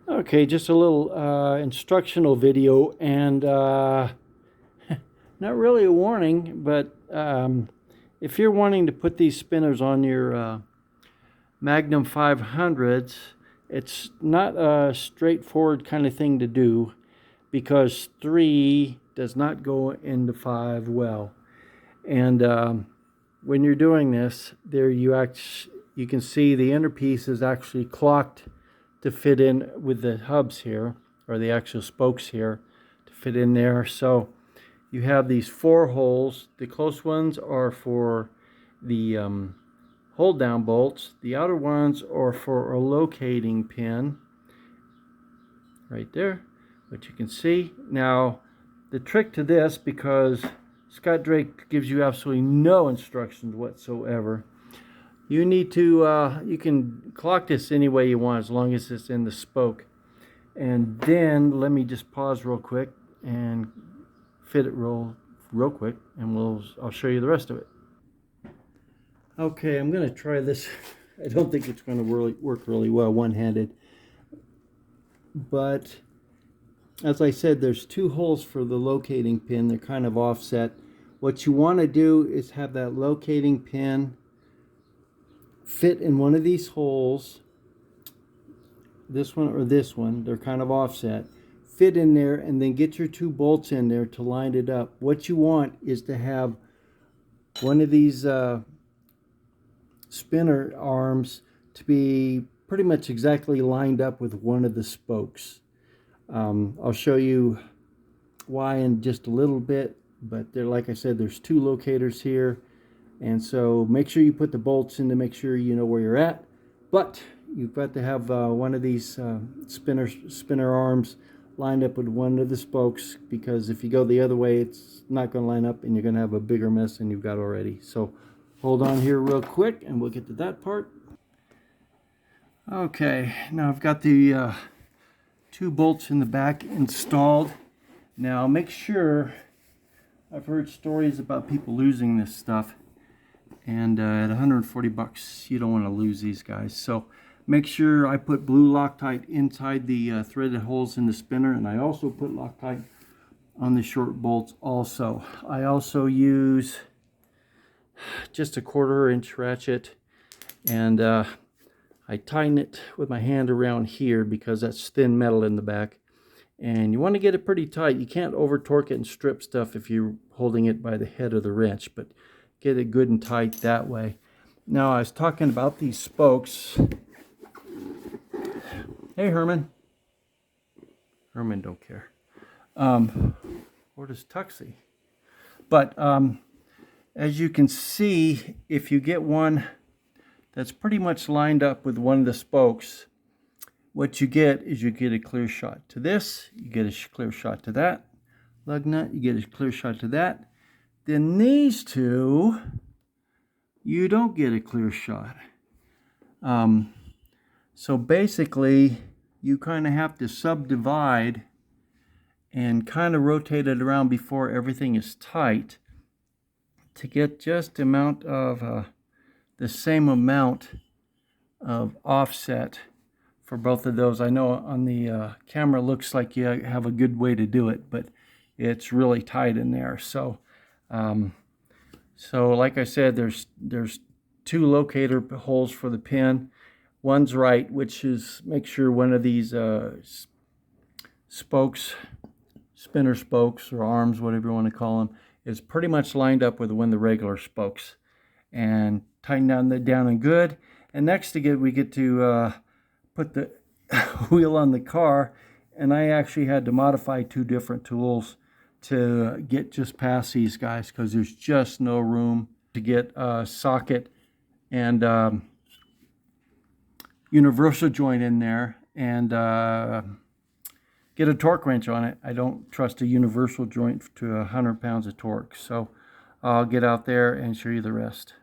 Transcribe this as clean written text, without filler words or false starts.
Okay, just a little instructional video, and not really a warning, but if you're wanting to put these spinners on your Magnum 500s, it's not a straightforward kind of thing to do because 3 does not go into 5 well. And when you're doing this, you can see the inner piece is actually clocked to fit in with the hubs here, or the actual spokes here to fit in there. So you have these 4 holes. The close ones are for the hold down bolts. The outer ones are for a locating pin right there, which you can see. Now the trick to this, because Scott Drake gives you absolutely no instructions whatsoever, you need to, you can clock this any way you want as long as it's in the spoke. And then let me just pause real quick and fit it real quick, and I'll show you the rest of it. Okay, I'm going to try this. I don't think it's going to work really well one-handed. But as I said, there's 2 holes for the locating pin. They're kind of offset. What you want to do is have that locating pin fit in one of these holes, this one or this one. They're kind of offset. Fit in there, and then get your 2 bolts in there to line it up. What you want is to have one of these spinner arms to be pretty much exactly lined up with one of the spokes. I'll show you why in just a little bit, but there, like I said, there's 2 locators here, and so make sure you put the bolts in to make sure you know where you're at. But you've got to have one of these spinner arms lined up with one of the spokes, because if you go the other way, it's not going to line up and you're going to have a bigger mess than you've got already. So hold on here real quick and we'll get to that part. Okay, now I've got the 2 bolts in the back installed. Now make sure, I've heard stories about people losing this stuff, and at 140 bucks you don't want to lose these guys. So make sure I put blue Loctite inside the threaded holes in the spinner, and I also put Loctite on the short bolts also. I also use just a 1/4 inch ratchet, and I tighten it with my hand around here because that's thin metal in the back, and you want to get it pretty tight. You can't over torque it and strip stuff if you're holding it by the head of the wrench, but get it good and tight that way. Now I was talking about these spokes. Hey Herman. Herman don't care. Or does Tuxie? But as you can see, if you get one that's pretty much lined up with one of the spokes, what you get is you get a clear shot to this, you get a clear shot to that lug nut, you get a clear shot to that. Then these 2, you don't get a clear shot. So basically, you kind of have to subdivide and kind of rotate it around before everything is tight to get just the amount of the same amount of offset for both of those. I know on the camera look like you have a good way to do it, but it's really tight in there. So so like I said, there's 2 locator holes for the pin. One's right, which is make sure one of these spokes, spinner spokes or arms, whatever you want to call them, is pretty much lined up with one of the regular spokes, and tighten down and good. And next we get to put the wheel on the car, and I actually had to modify 2 different tools to get just past these guys because there's just no room to get a socket and universal joint in there and get a torque wrench on it. I don't trust a universal joint to 100 pounds of torque. So I'll get out there and show you the rest.